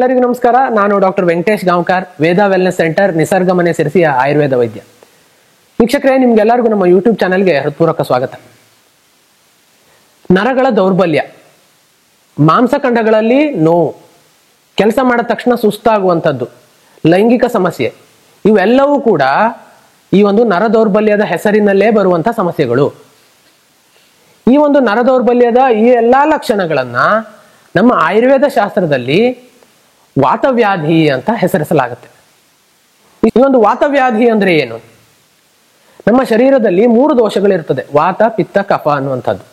ಎಲ್ಲರಿಗೂ ನಮಸ್ಕಾರ. ನಾನು ಡಾಕ್ಟರ್ ವೆಂಕಟೇಶ್ ಗಾಂವ್ಕರ್, ವೇದ ವೆಲ್ನೆಸ್ ಸೆಂಟರ್, ನಿಸರ್ಗ ಮನೆ ಸಿರಸಿಯ ಆಯುರ್ವೇದ ವೈದ್ಯ. ವೀಕ್ಷಕರೇ, ನಿಮ್ಗೆಲ್ಲರಿಗೂ ನಮ್ಮ ಯೂಟ್ಯೂಬ್ ಚಾನೆಲ್ಗೆ ಹೃತ್ಪೂರ್ವಕ ಸ್ವಾಗತ. ನರಗಳ ದೌರ್ಬಲ್ಯ, ಮಾಂಸಖಂಡಗಳಲ್ಲಿ ನೋವು, ಕೆಲಸ ಮಾಡಿದ ತಕ್ಷಣ ಸುಸ್ತಾಗುವಂಥದ್ದು, ಲೈಂಗಿಕ ಸಮಸ್ಯೆ, ಇವೆಲ್ಲವೂ ಕೂಡ ಈ ಒಂದು ನರ ದೌರ್ಬಲ್ಯದ ಹೆಸರಿನಲ್ಲೇ ಬರುವಂತ ಸಮಸ್ಯೆಗಳು. ಈ ಒಂದು ನರ ದೌರ್ಬಲ್ಯದ ಈ ಎಲ್ಲಾ ಲಕ್ಷಣಗಳನ್ನ ನಮ್ಮ ಆಯುರ್ವೇದ ಶಾಸ್ತ್ರದಲ್ಲಿ ವಾತವ್ಯಾಧಿ ಅಂತ ಹೆಸರಿಸಲಾಗುತ್ತೆ. ಈ ಒಂದು ವಾತವ್ಯಾಧಿ ಅಂದ್ರೆ ಏನು? ನಮ್ಮ ಶರೀರದಲ್ಲಿ 3 ದೋಷಗಳಿರ್ತದೆ, ವಾತ, ಪಿತ್ತ, ಕಫ ಅನ್ನುವಂಥದ್ದು.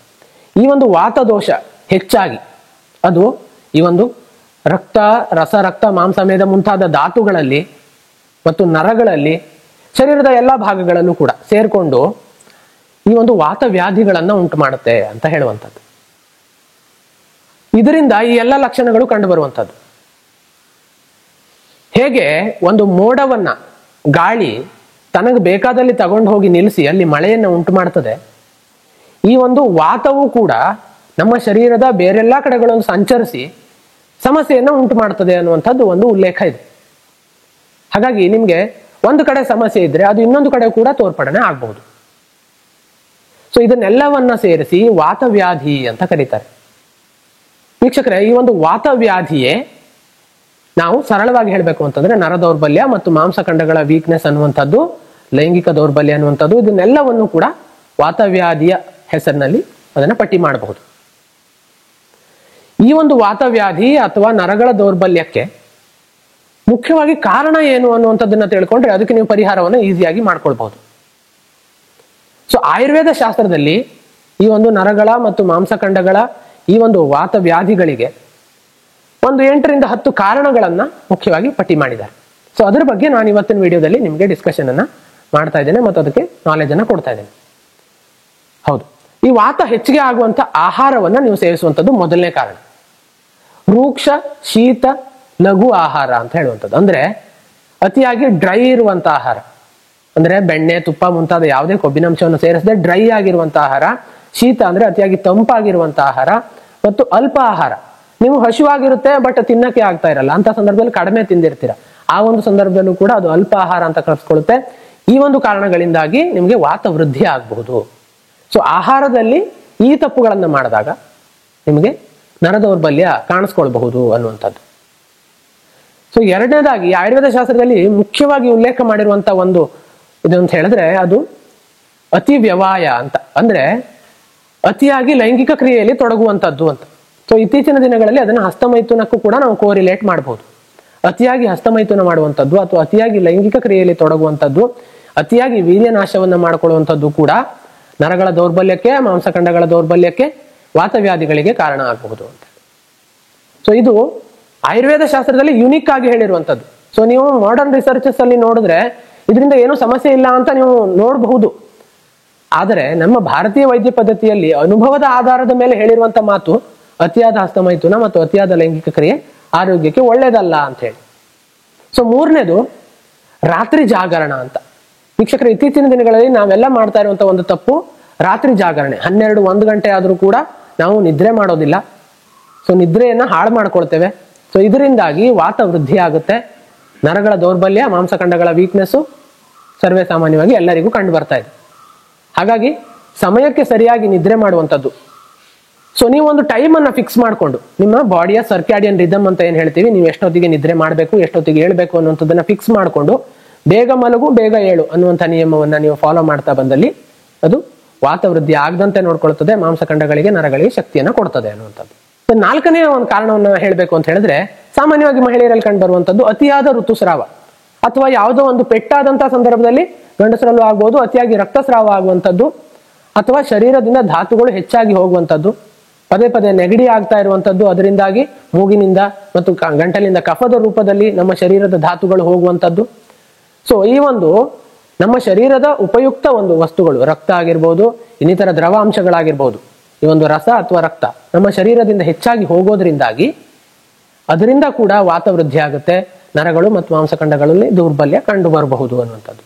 ಈ ಒಂದು ವಾತ ದೋಷ ಹೆಚ್ಚಾಗಿ ಅದು ಈ ಒಂದು ರಕ್ತ, ರಕ್ತ, ಮಾಂಸಮೇಧ ಮುಂತಾದ ಧಾತುಗಳಲ್ಲಿ ಮತ್ತು ನರಗಳಲ್ಲಿ, ಶರೀರದ ಎಲ್ಲ ಭಾಗಗಳಲ್ಲೂ ಕೂಡ ಸೇರ್ಕೊಂಡು ಈ ಒಂದು ವಾತವ್ಯಾಧಿಗಳನ್ನ ಉಂಟು ಮಾಡುತ್ತೆ ಅಂತ ಹೇಳುವಂಥದ್ದು. ಇದರಿಂದ ಈ ಎಲ್ಲ ಲಕ್ಷಣಗಳು ಕಂಡು ಬರುವಂಥದ್ದು. ಹೇಗೆ ಒಂದು ಮೋಡವನ್ನ ಗಾಳಿ ತನಗೆ ಬೇಕಾದಲ್ಲಿ ತಗೊಂಡು ಹೋಗಿ ನಿಲ್ಲಿಸಿ ಅಲ್ಲಿ ಮಳೆಯನ್ನು ಉಂಟು ಮಾಡ್ತದೆ, ಈ ಒಂದು ವಾತವು ಕೂಡ ನಮ್ಮ ಶರೀರದ ಬೇರೆಲ್ಲ ಕಡೆಗಳನ್ನು ಸಂಚರಿಸಿ ಸಮಸ್ಯೆಯನ್ನು ಉಂಟು ಮಾಡ್ತದೆ ಅನ್ನುವಂಥದ್ದು ಒಂದು ಉಲ್ಲೇಖ ಇದೆ. ಹಾಗಾಗಿ ನಿಮ್ಗೆ ಒಂದು ಕಡೆ ಸಮಸ್ಯೆ ಇದ್ರೆ ಅದು ಇನ್ನೊಂದು ಕಡೆ ಕೂಡ ತೋರ್ಪಡನೆ ಆಗ್ಬಹುದು. ಸೊ ಇದನ್ನೆಲ್ಲವನ್ನ ಸೇರಿಸಿ ವಾತವ್ಯಾಧಿ ಅಂತ ಕರೀತಾರೆ. ವೀಕ್ಷಕರೇ, ಈ ಒಂದು ವಾತವ್ಯಾಧಿಯೇ ನಾವು ಸರಳವಾಗಿ ಹೇಳಬೇಕು ಅಂತಂದ್ರೆ ನರ ದೌರ್ಬಲ್ಯ ಮತ್ತು ಮಾಂಸಖಂಡಗಳ ವೀಕ್ನೆಸ್ ಅನ್ನುವಂಥದ್ದು, ಲೈಂಗಿಕ ದೌರ್ಬಲ್ಯ ಅನ್ನುವಂಥದ್ದು, ಇದನ್ನೆಲ್ಲವನ್ನು ಕೂಡ ವಾತವ್ಯಾಧಿಯ ಹೆಸರಿನಲ್ಲಿ ಅದನ್ನ ಪಟ್ಟಿ ಮಾಡಬಹುದು. ಈ ಒಂದು ವಾತವ್ಯಾಧಿ ಅಥವಾ ನರಗಳ ದೌರ್ಬಲ್ಯಕ್ಕೆ ಮುಖ್ಯವಾಗಿ ಕಾರಣ ಏನು ಅನ್ನುವಂಥದ್ದನ್ನ ತಿಳ್ಕೊಂಡ್ರೆ ಅದಕ್ಕೆ ನೀವು ಪರಿಹಾರವನ್ನು ಈಸಿಯಾಗಿ ಮಾಡ್ಕೊಳ್ಬಹುದು. ಸೊ ಆಯುರ್ವೇದ ಶಾಸ್ತ್ರದಲ್ಲಿ ಈ ಒಂದು ನರಗಳ ಮತ್ತು ಮಾಂಸಖಂಡಗಳ ಈ ಒಂದು ವಾತವ್ಯಾಧಿಗಳಿಗೆ ಒಂದು 8 ರಿಂದ 10 ಕಾರಣಗಳನ್ನ ಮುಖ್ಯವಾಗಿ ಪಟ್ಟಿ ಮಾಡಿದ್ದಾರೆ. ಸೊ ಅದರ ಬಗ್ಗೆ ನಾನು ಇವತ್ತಿನ ವಿಡಿಯೋದಲ್ಲಿ ನಿಮಗೆ ಡಿಸ್ಕಷನ್ ಅನ್ನ ಮಾಡ್ತಾ ಇದ್ದೇನೆ ಮತ್ತು ಅದಕ್ಕೆ ನಾಲೆಜ್ ಅನ್ನ ಕೊಡ್ತಾ ಇದ್ದೇನೆ. ಹೌದು, ಈ ವಾತ ಹೆಚ್ಚಿಗೆ ಆಗುವಂತ ಆಹಾರವನ್ನ ನೀವು ಸೇವಿಸುವಂಥದ್ದು ಮೊದಲನೇ ಕಾರಣ. ರೂಕ್ಷ, ಶೀತ, ಲಘು ಆಹಾರ ಅಂತ ಹೇಳುವಂಥದ್ದು. ಅಂದ್ರೆ ಅತಿಯಾಗಿ ಡ್ರೈ ಇರುವಂತ ಆಹಾರ, ಅಂದ್ರೆ ಬೆಣ್ಣೆ, ತುಪ್ಪ ಮುಂತಾದ ಯಾವುದೇ ಕೊಬ್ಬಿನಂಶವನ್ನು ಸೇರಿಸದೆ ಡ್ರೈ ಆಗಿರುವಂತ ಆಹಾರ. ಶೀತ ಅಂದ್ರೆ ಅತಿಯಾಗಿ ತಂಪಾಗಿರುವಂತ ಆಹಾರ. ಮತ್ತು ಅಲ್ಪ ಆಹಾರ, ನೀವು ಹಸಿವಾಗಿರುತ್ತೆ ಬಟ್ ತಿನ್ನಕ್ಕೆ ಆಗ್ತಾ ಇರಲ್ಲ, ಅಂತ ಸಂದರ್ಭದಲ್ಲಿ ಕಡಿಮೆ ತಿಂದಿರ್ತೀರ, ಆ ಒಂದು ಸಂದರ್ಭದಲ್ಲೂ ಕೂಡ ಅದು ಅಲ್ಪ ಆಹಾರ ಅಂತ ಕರೆಸ್ಕೊಳ್ಳುತ್ತೆ. ಈ ಒಂದು ಕಾರಣಗಳಿಂದಾಗಿ ನಿಮಗೆ ವಾತ ವೃದ್ಧಿ ಆಗಬಹುದು. ಸೊ ಆಹಾರದಲ್ಲಿ ಈ ತಪ್ಪುಗಳನ್ನ ಮಾಡಿದಾಗ ನಿಮಗೆ ನರ ದೌರ್ಬಲ್ಯ ಕಾಣಿಸ್ಕೊಳ್ಬಹುದು ಅನ್ನುವಂಥದ್ದು. ಸೊ ಎರಡನೇದಾಗಿ ಆಯುರ್ವೇದ ಶಾಸ್ತ್ರದಲ್ಲಿ ಮುಖ್ಯವಾಗಿ ಉಲ್ಲೇಖ ಮಾಡಿರುವಂತ ಒಂದು ಇದು ಅಂತ ಹೇಳಿದ್ರೆ ಅದು ಅತಿ ವ್ಯವಾಯ ಅಂತ, ಅಂದ್ರೆ ಅತಿಯಾಗಿ ಲೈಂಗಿಕ ಕ್ರಿಯೆಯಲ್ಲಿ ತೊಡಗುವಂಥದ್ದು ಅಂತ. ಸೊ ಇತ್ತೀಚಿನ ದಿನಗಳಲ್ಲಿ ಅದನ್ನು ಹಸ್ತಮೈಥುನಕ್ಕೂ ಕೂಡ ನಾವು ಕೋರಿಲೇಟ್ ಮಾಡಬಹುದು. ಅತಿಯಾಗಿ ಹಸ್ತಮೈಥುನ ಮಾಡುವಂಥದ್ದು ಅಥವಾ ಅತಿಯಾಗಿ ಲೈಂಗಿಕ ಕ್ರಿಯೆಯಲ್ಲಿ ತೊಡಗುವಂಥದ್ದು, ಅತಿಯಾಗಿ ವೀರ್ಯನಾಶವನ್ನ ಮಾಡಿಕೊಳ್ಳುವಂಥದ್ದು ಕೂಡ ನರಗಳ ದೌರ್ಬಲ್ಯಕ್ಕೆ, ಮಾಂಸಖಂಡಗಳ ದೌರ್ಬಲ್ಯಕ್ಕೆ, ವಾತವ್ಯಾಧಿಗಳಿಗೆ ಕಾರಣ ಆಗಬಹುದು ಅಂತ. ಸೊ ಇದು ಆಯುರ್ವೇದ ಶಾಸ್ತ್ರದಲ್ಲಿ ಯುನಿಕ್ ಆಗಿ ಹೇಳಿರುವಂಥದ್ದು. ಸೊ ನೀವು ಮಾಡರ್ನ್ ರಿಸರ್ಚಸ್ ಅಲ್ಲಿ ನೋಡಿದ್ರೆ ಇದರಿಂದ ಏನೂ ಸಮಸ್ಯೆ ಇಲ್ಲ ಅಂತ ನೀವು ನೋಡಬಹುದು. ಆದರೆ ನಮ್ಮ ಭಾರತೀಯ ವೈದ್ಯ ಪದ್ಧತಿಯಲ್ಲಿ ಅನುಭವದ ಆಧಾರದ ಮೇಲೆ ಹೇಳಿರುವಂತ ಮಾತು ಅತಿಯಾದ ಹಸ್ತಮೈಥುನ ಮತ್ತು ಅತಿಯಾದ ಲೈಂಗಿಕ ಕ್ರಿಯೆ ಆರೋಗ್ಯಕ್ಕೆ ಒಳ್ಳೇದಲ್ಲ ಅಂತ ಹೇಳಿ. ಸೊ ಮೂರನೇದು ರಾತ್ರಿ ಜಾಗರಣ ಅಂತ. ವೀಕ್ಷಕರು, ಇತ್ತೀಚಿನ ದಿನಗಳಲ್ಲಿ ನಾವೆಲ್ಲ ಮಾಡ್ತಾ ಇರುವಂತ ಒಂದು ತಪ್ಪು ರಾತ್ರಿ ಜಾಗರಣೆ. 12-1 ಗಂಟೆ ಆದ್ರೂ ಕೂಡ ನಾವು ನಿದ್ರೆ ಮಾಡೋದಿಲ್ಲ. ಸೊ ನಿದ್ರೆಯನ್ನ ಹಾಳು ಮಾಡ್ಕೊಳ್ತೇವೆ. ಸೊ ಇದರಿಂದಾಗಿ ವಾತ ವೃದ್ಧಿ ಆಗುತ್ತೆ. ನರಗಳ ದೌರ್ಬಲ್ಯ, ಮಾಂಸಖಂಡಗಳ ವೀಕ್ನೆಸ್ ಸರ್ವೇ ಸಾಮಾನ್ಯವಾಗಿ ಎಲ್ಲರಿಗೂ ಕಂಡು ಬರ್ತಾ ಇದೆ. ಹಾಗಾಗಿ ಸಮಯಕ್ಕೆ ಸರಿಯಾಗಿ ನಿದ್ರೆ ಮಾಡುವಂಥದ್ದು. ಸೊ ನೀವು ಒಂದು ಟೈಮ್ ಅನ್ನ ಫಿಕ್ಸ್ ಮಾಡಿಕೊಂಡು ನಿಮ್ಮ ಬಾಡಿಯ ಸರ್ಕ್ಯಾಡಿಯನ್ ರಿದಮ್ ಅಂತ ಏನ್ ಹೇಳ್ತೀವಿ, ನೀವು ಎಷ್ಟೊತ್ತಿಗೆ ನಿದ್ರೆ ಮಾಡಬೇಕು, ಎಷ್ಟೊತ್ತಿಗೆ ಹೇಳ್ಬೇಕು ಅನ್ನುವಂಥದ್ದನ್ನ ಫಿಕ್ಸ್ ಮಾಡಿಕೊಂಡು ಬೇಗ ಮಲಗು ಬೇಗ ಏಳು ಅನ್ನುವಂಥ ನಿಯಮವನ್ನ ನೀವು ಫಾಲೋ ಮಾಡ್ತಾ ಬಂದಲ್ಲಿ ಅದು ವಾತವೃದ್ಧಿ ಆಗದಂತೆ ನೋಡ್ಕೊಳ್ತದೆ, ಮಾಂಸಖಂಡಗಳಿಗೆ, ನರಗಳಿಗೆ ಶಕ್ತಿಯನ್ನ ಕೊಡ್ತದೆ ಅನ್ನುವಂಥದ್ದು. ನಾಲ್ಕನೇ ಒಂದು ಕಾರಣವನ್ನ ಹೇಳಬೇಕು ಅಂತ ಹೇಳಿದ್ರೆ, ಸಾಮಾನ್ಯವಾಗಿ ಮಹಿಳೆಯರಲ್ಲಿ ಕಂಡು ಬರುವಂತದ್ದು ಅತಿಯಾದ ಋತುಸ್ರಾವ ಅಥವಾ ಯಾವುದೋ ಒಂದು ಪೆಟ್ಟಾದಂತ ಸಂದರ್ಭದಲ್ಲಿ ಗಂಡಸರಲ್ಲೂ ಆಗ್ಬೋದು, ಅತಿಯಾಗಿ ರಕ್ತಸ್ರಾವ ಆಗುವಂಥದ್ದು ಅಥವಾ ಶರೀರದಿಂದ ಧಾತುಗಳು ಹೆಚ್ಚಾಗಿ ಹೋಗುವಂಥದ್ದು, ಪದೇ ಪದೇ ನೆಗಡಿ ಆಗ್ತಾ ಇರುವಂಥದ್ದು, ಅದರಿಂದಾಗಿ ಮೂಗಿನಿಂದ ಮತ್ತು ಗಂಟಲಿಂದ ಕಫದ ರೂಪದಲ್ಲಿ ನಮ್ಮ ಶರೀರದ ಧಾತುಗಳು ಹೋಗುವಂಥದ್ದು. ಸೊ ಈ ಒಂದು ನಮ್ಮ ಶರೀರದ ಉಪಯುಕ್ತ ಒಂದು ವಸ್ತುಗಳು, ರಕ್ತ ಆಗಿರ್ಬೋದು, ಇನ್ನಿತರ ದ್ರವಾಂಶಗಳಾಗಿರ್ಬೋದು, ಈ ಒಂದು ರಸ ಅಥವಾ ರಕ್ತ ನಮ್ಮ ಶರೀರದಿಂದ ಹೆಚ್ಚಾಗಿ ಹೋಗೋದ್ರಿಂದಾಗಿ ಅದರಿಂದ ಕೂಡ ವಾತವೃದ್ಧಿ ಆಗುತ್ತೆ, ನರಗಳು ಮತ್ತು ಮಾಂಸಖಂಡಗಳಲ್ಲಿ ದೌರ್ಬಲ್ಯ ಕಂಡು ಬರಬಹುದು ಅನ್ನುವಂಥದ್ದು.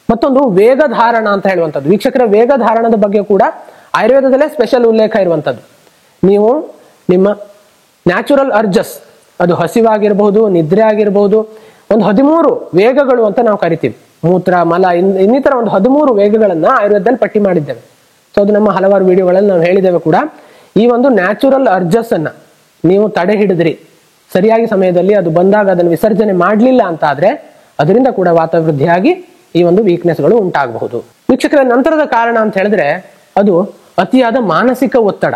ಮತ್ತೊಂದು ವೇಗಧಾರಣ ಅಂತ ಹೇಳುವಂಥದ್ದು. ವೀಕ್ಷಕರ, ವೇಗಧಾರಣದ ಬಗ್ಗೆ ಕೂಡ ಆಯುರ್ವೇದದಲ್ಲೇ ಸ್ಪೆಷಲ್ ಉಲ್ಲೇಖ ಇರುವಂಥದ್ದು. ನೀವು ನಿಮ್ಮ ನ್ಯಾಚುರಲ್ ಅರ್ಜಸ್ ಅದು ಹಸಿವಾಗಿರ್ಬಹುದು, ನಿದ್ರೆ ಆಗಿರ್ಬಹುದು, ಒಂದು 13 ವೇಗಗಳು ಅಂತ ನಾವು ಕರಿತೀವಿ. ಮೂತ್ರ, ಮಲ, ಇನ್ನಿತರ ಒಂದು 13 ವೇಗಗಳನ್ನ ಆಯುರ್ವೇದದಲ್ಲಿ ಪಟ್ಟಿ ಮಾಡಿದ್ದೇವೆ. ಸೊ ಅದು ನಮ್ಮ ಹಲವಾರು ವಿಡಿಯೋಗಳಲ್ಲಿ ನಾವು ಹೇಳಿದ್ದೇವೆ ಕೂಡ. ಈ ಒಂದು ನ್ಯಾಚುರಲ್ ಅರ್ಜಸ್ ಅನ್ನ ನೀವು ತಡೆ ಹಿಡಿದ್ರಿ, ಸರಿಯಾಗಿ ಸಮಯದಲ್ಲಿ ಅದು ಬಂದಾಗ ಅದನ್ನು ವಿಸರ್ಜನೆ ಮಾಡಲಿಲ್ಲ ಅಂತ ಆದ್ರೆ ಅದರಿಂದ ಕೂಡ ವಾತವೃದ್ಧಿಯಾಗಿ ಈ ಒಂದು ವೀಕ್ನೆಸ್ಗಳು ಉಂಟಾಗಬಹುದು. ವೀಕ್ಷಕರ, ನಂತರದ ಕಾರಣ ಅಂತ ಹೇಳಿದ್ರೆ ಅದು ಅತಿಯಾದ ಮಾನಸಿಕ ಒತ್ತಡ,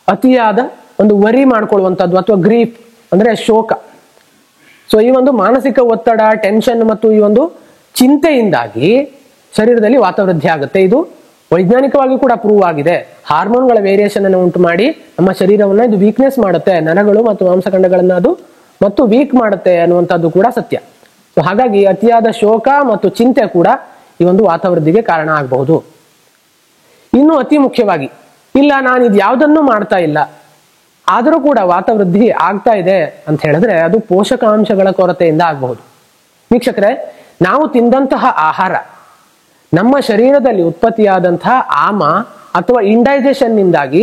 ಅತಿಯಾದ ಒಂದು ವರಿ ಮಾಡ್ಕೊಳ್ಳುವಂಥದ್ದು ಅಥವಾ ಗ್ರೀಫ್ ಅಂದ್ರೆ ಶೋಕ. ಸೊ ಈ ಒಂದು ಮಾನಸಿಕ ಒತ್ತಡ, ಟೆನ್ಷನ್ ಮತ್ತು ಈ ಒಂದು ಚಿಂತೆಯಿಂದಾಗಿ ಶರೀರದಲ್ಲಿ ವಾತವೃದ್ಧಿ ಆಗುತ್ತೆ. ಇದು ವೈಜ್ಞಾನಿಕವಾಗಿ ಕೂಡ ಪ್ರೂವ್ ಆಗಿದೆ. ಹಾರ್ಮೋನ್ಗಳ ವೇರಿಯೇಷನ್ ಅನ್ನು ಉಂಟು ಮಾಡಿ ನಮ್ಮ ಶರೀರವನ್ನ ಇದು ವೀಕ್ನೆಸ್ ಮಾಡುತ್ತೆ, ನರಗಳು ಮತ್ತು ಮಾಂಸಖಂಡಗಳನ್ನ ಅದು ಮತ್ತು ವೀಕ್ ಮಾಡುತ್ತೆ ಅನ್ನುವಂಥದ್ದು ಕೂಡ ಸತ್ಯ. ಸೊ ಹಾಗಾಗಿ ಅತಿಯಾದ ಶೋಕ ಮತ್ತು ಚಿಂತೆ ಕೂಡ ಈ ಒಂದು ವಾತವೃದ್ಧಿಗೆ ಕಾರಣ ಆಗಬಹುದು. ಇನ್ನು ಅತಿ ಮುಖ್ಯವಾಗಿ, ಇಲ್ಲ ನಾನು ಇದು ಯಾವುದನ್ನು ಮಾಡ್ತಾ ಇಲ್ಲ ಆದರೂ ಕೂಡ ವಾತವೃದ್ಧಿ ಆಗ್ತಾ ಇದೆ ಅಂತ ಹೇಳಿದ್ರೆ ಅದು ಪೋಷಕಾಂಶಗಳ ಕೊರತೆಯಿಂದ ಆಗಬಹುದು. ವೀಕ್ಷಕರೇ, ನಾವು ತಿಂದಂತಹ ಆಹಾರ ನಮ್ಮ ಶರೀರದಲ್ಲಿ ಉತ್ಪತ್ತಿಯಾದಂತಹ ಆಮ ಅಥವಾ ಇಂಡೈಜೆಷನ್ ನಿಂದಾಗಿ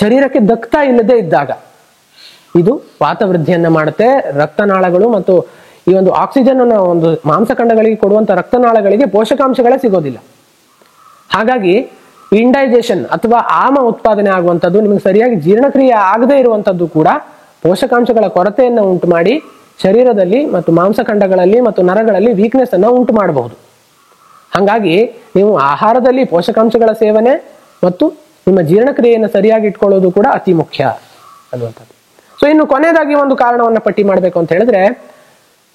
ಶರೀರಕ್ಕೆ ದಕ್ತಾ ಇಲ್ಲದೆ ಇದ್ದಾಗ ಇದು ವಾತವೃದ್ಧಿಯನ್ನ ಮಾಡುತ್ತೆ. ರಕ್ತನಾಳಗಳು ಮತ್ತು ಈ ಒಂದು ಆಕ್ಸಿಜನ್ ಅನ್ನು ಒಂದು ಮಾಂಸಖಂಡಗಳಿಗೆ ಕೊಡುವಂತ ರಕ್ತನಾಳಗಳಿಗೆ ಪೋಷಕಾಂಶಗಳೇ ಸಿಗೋದಿಲ್ಲ. ಹಾಗಾಗಿ ಇಂಡೈಜೆಷನ್ ಅಥವಾ ಆಮ ಉತ್ಪಾದನೆ ಆಗುವಂಥದ್ದು, ನಿಮಗೆ ಸರಿಯಾಗಿ ಜೀರ್ಣಕ್ರಿಯೆ ಆಗದೇ ಇರುವಂಥದ್ದು ಕೂಡ ಪೋಷಕಾಂಶಗಳ ಕೊರತೆಯನ್ನು ಉಂಟು ಮಾಡಿ ಶರೀರದಲ್ಲಿ ಮತ್ತು ಮಾಂಸಖಂಡಗಳಲ್ಲಿ ಮತ್ತು ನರಗಳಲ್ಲಿ ವೀಕ್ನೆಸ್ ಅನ್ನು ಉಂಟು ಮಾಡಬಹುದು. ಹಾಗಾಗಿ ನೀವು ಆಹಾರದಲ್ಲಿ ಪೋಷಕಾಂಶಗಳ ಸೇವನೆ ಮತ್ತು ನಿಮ್ಮ ಜೀರ್ಣಕ್ರಿಯೆಯನ್ನು ಸರಿಯಾಗಿ ಇಟ್ಕೊಳ್ಳೋದು ಕೂಡ ಅತಿ ಮುಖ್ಯ ಅನ್ನುವಂಥದ್ದು. ಸೊ ಇನ್ನು ಕೊನೆಯದಾಗಿ ಒಂದು ಕಾರಣವನ್ನ ಪಟ್ಟಿ ಮಾಡಬೇಕು ಅಂತ ಹೇಳಿದ್ರೆ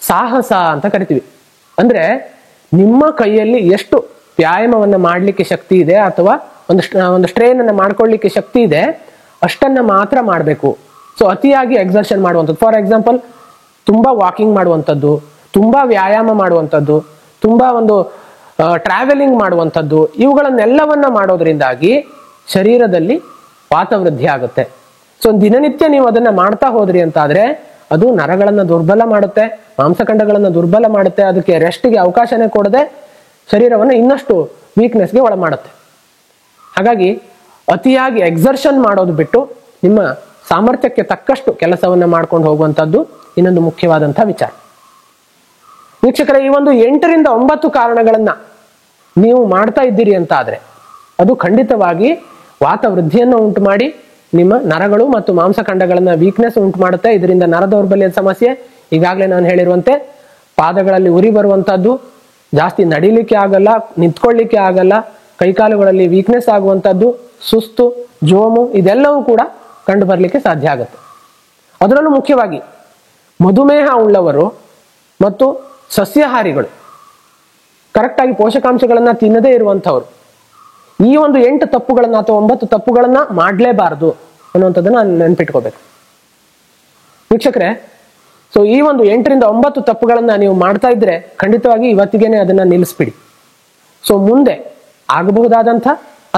ಸಾಹಸ ಅಂತ ಕರಿತೀವಿ. ಅಂದ್ರೆ ನಿಮ್ಮ ಕೈಯಲ್ಲಿ ಎಷ್ಟು ವ್ಯಾಯಾಮವನ್ನ ಮಾಡ್ಲಿಕ್ಕೆ ಶಕ್ತಿ ಇದೆ ಅಥವಾ ಒಂದು ಸ್ಟ್ರೇನ್ ಅನ್ನ ಮಾಡ್ಕೊಳ್ಳಿಕ್ಕೆ ಶಕ್ತಿ ಇದೆ ಅಷ್ಟನ್ನ ಮಾತ್ರ ಮಾಡಬೇಕು. ಸೊ ಅತಿಯಾಗಿ ಎಕ್ಸರ್ಷನ್ ಮಾಡುವಂಥದ್ದು, ಫಾರ್ ಎಕ್ಸಾಂಪಲ್ ತುಂಬಾ ವಾಕಿಂಗ್ ಮಾಡುವಂಥದ್ದು, ತುಂಬಾ ವ್ಯಾಯಾಮ ಮಾಡುವಂಥದ್ದು, ತುಂಬಾ ಒಂದು ಟ್ರಾವೆಲಿಂಗ್ ಮಾಡುವಂಥದ್ದು, ಇವುಗಳನ್ನೆಲ್ಲವನ್ನ ಮಾಡೋದ್ರಿಂದಾಗಿ ಶರೀರದಲ್ಲಿ ವಾತವೃದ್ಧಿ ಆಗುತ್ತೆ. ಸೊ ದಿನನಿತ್ಯ ನೀವು ಅದನ್ನ ಮಾಡ್ತಾ ಹೋದ್ರಿ ಅಂತಾದ್ರೆ ಅದು ನರಗಳನ್ನ ದುರ್ಬಲ ಮಾಡುತ್ತೆ, ಮಾಂಸಖಂಡಗಳನ್ನ ದುರ್ಬಲ ಮಾಡುತ್ತೆ, ಅದಕ್ಕೆ ರೆಸ್ಟ್ಗೆ ಅವಕಾಶನೇ ಕೊಡದೆ ಶರೀರವನ್ನು ಇನ್ನಷ್ಟು ವೀಕ್ನೆಸ್ಗೆ ಒಳ ಮಾಡುತ್ತೆ. ಹಾಗಾಗಿ ಅತಿಯಾಗಿ ಎಕ್ಸರ್ಷನ್ ಮಾಡೋದು ಬಿಟ್ಟು ನಿಮ್ಮ ಸಾಮರ್ಥ್ಯಕ್ಕೆ ತಕ್ಕಷ್ಟು ಕೆಲಸವನ್ನ ಮಾಡ್ಕೊಂಡು ಹೋಗುವಂತದ್ದು ಇನ್ನೊಂದು ಮುಖ್ಯವಾದಂತಹ ವಿಚಾರ. ವೀಕ್ಷಕರೇ, ಈ ಒಂದು 8 ರಿಂದ 9 ಕಾರಣಗಳನ್ನ ನೀವು ಮಾಡ್ತಾ ಇದ್ದೀರಿ ಅಂತ ಆದ್ರೆ ಅದು ಖಂಡಿತವಾಗಿ ವಾತವೃದ್ಧಿಯನ್ನು ಉಂಟು ಮಾಡಿ ನಿಮ್ಮ ನರಗಳು ಮತ್ತು ಮಾಂಸಖಂಡಗಳನ್ನ ವೀಕ್ನೆಸ್ ಉಂಟು ಮಾಡುತ್ತೆ. ಇದರಿಂದ ನರ ದೌರ್ಬಲ್ಯದ ಸಮಸ್ಯೆ, ಈಗಾಗಲೇ ನಾನು ಹೇಳಿರುವಂತೆ ಪಾದಗಳಲ್ಲಿ ಉರಿ ಬರುವಂತಹದ್ದು, ಜಾಸ್ತಿ ನಡಿಲಿಕ್ಕೆ ಆಗಲ್ಲ, ನಿಂತ್ಕೊಳ್ಳಿಕ್ಕೆ ಆಗಲ್ಲ, ಕೈಕಾಲುಗಳಲ್ಲಿ ವೀಕ್ನೆಸ್ ಆಗುವಂತದ್ದು, ಸುಸ್ತು, ಜೋಮು, ಇದೆಲ್ಲವೂ ಕೂಡ ಕಂಡು ಬರಲಿಕ್ಕೆ ಸಾಧ್ಯ ಆಗುತ್ತೆ. ಅದರಲ್ಲೂ ಮುಖ್ಯವಾಗಿ ಮಧುಮೇಹ ಉಳ್ಳವರು ಮತ್ತು ಸಸ್ಯಾಹಾರಿಗಳು, ಕರೆಕ್ಟಾಗಿ ಪೋಷಕಾಂಶಗಳನ್ನ ತಿನ್ನದೇ ಇರುವಂತವ್ರು ಈ ಒಂದು 8 ತಪ್ಪುಗಳನ್ನ ಅಥವಾ 9 ತಪ್ಪುಗಳನ್ನ ಮಾಡಲೇಬಾರದು ಅನ್ನುವಂಥದ್ದನ್ನ ನೆನ್ಪಿಟ್ಕೋಬೇಕು. ವೀಕ್ಷಕರೇ, ಸೊ ಈ ಒಂದು 8 ರಿಂದ 9 ತಪ್ಪುಗಳನ್ನ ನೀವು ಮಾಡ್ತಾ ಇದ್ರೆ ಖಂಡಿತವಾಗಿ ಇವತ್ತಿಗೇನೆ ಅದನ್ನ ನಿಲ್ಲಿಸ್ಬಿಡಿ. ಸೊ ಮುಂದೆ ಆಗಬಹುದಾದಂಥ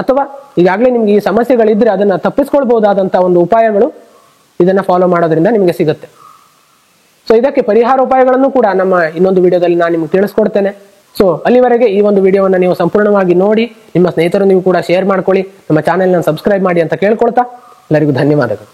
ಅಥವಾ ಈಗಾಗಲೇ ನಿಮ್ಗೆ ಈ ಸಮಸ್ಯೆಗಳಿದ್ರೆ ಅದನ್ನ ತಪ್ಪಿಸ್ಕೊಳ್ಬಹುದಾದಂಥ ಒಂದು ಉಪಾಯಗಳು ಇದನ್ನ ಫಾಲೋ ಮಾಡೋದ್ರಿಂದ ನಿಮಗೆ ಸಿಗುತ್ತೆ. ಸೊ ಇದಕ್ಕೆ ಪರಿಹಾರ ಉಪಾಯಗಳನ್ನು ಕೂಡ ನಮ್ಮ ಇನ್ನೊಂದು ವಿಡಿಯೋದಲ್ಲಿ ನಾನು ನಿಮ್ಗೆ ತಿಳಿಸ್ಕೊಡ್ತೇನೆ. ಸೊ ಅಲ್ಲಿವರೆಗೆ ಈ ಒಂದು ವಿಡಿಯೋವನ್ನು ನೀವು ಸಂಪೂರ್ಣವಾಗಿ ನೋಡಿ ನಿಮ್ಮ ಸ್ನೇಹಿತರು ನೀವು ಕೂಡ ಶೇರ್ ಮಾಡ್ಕೊಳ್ಳಿ, ನಮ್ಮ ಚಾನೆಲ್ನ ಸಬ್ಸ್ಕ್ರೈಬ್ ಮಾಡಿ ಅಂತ ಕೇಳ್ಕೊಳ್ತಾ ಎಲ್ಲರಿಗೂ ಧನ್ಯವಾದಗಳು.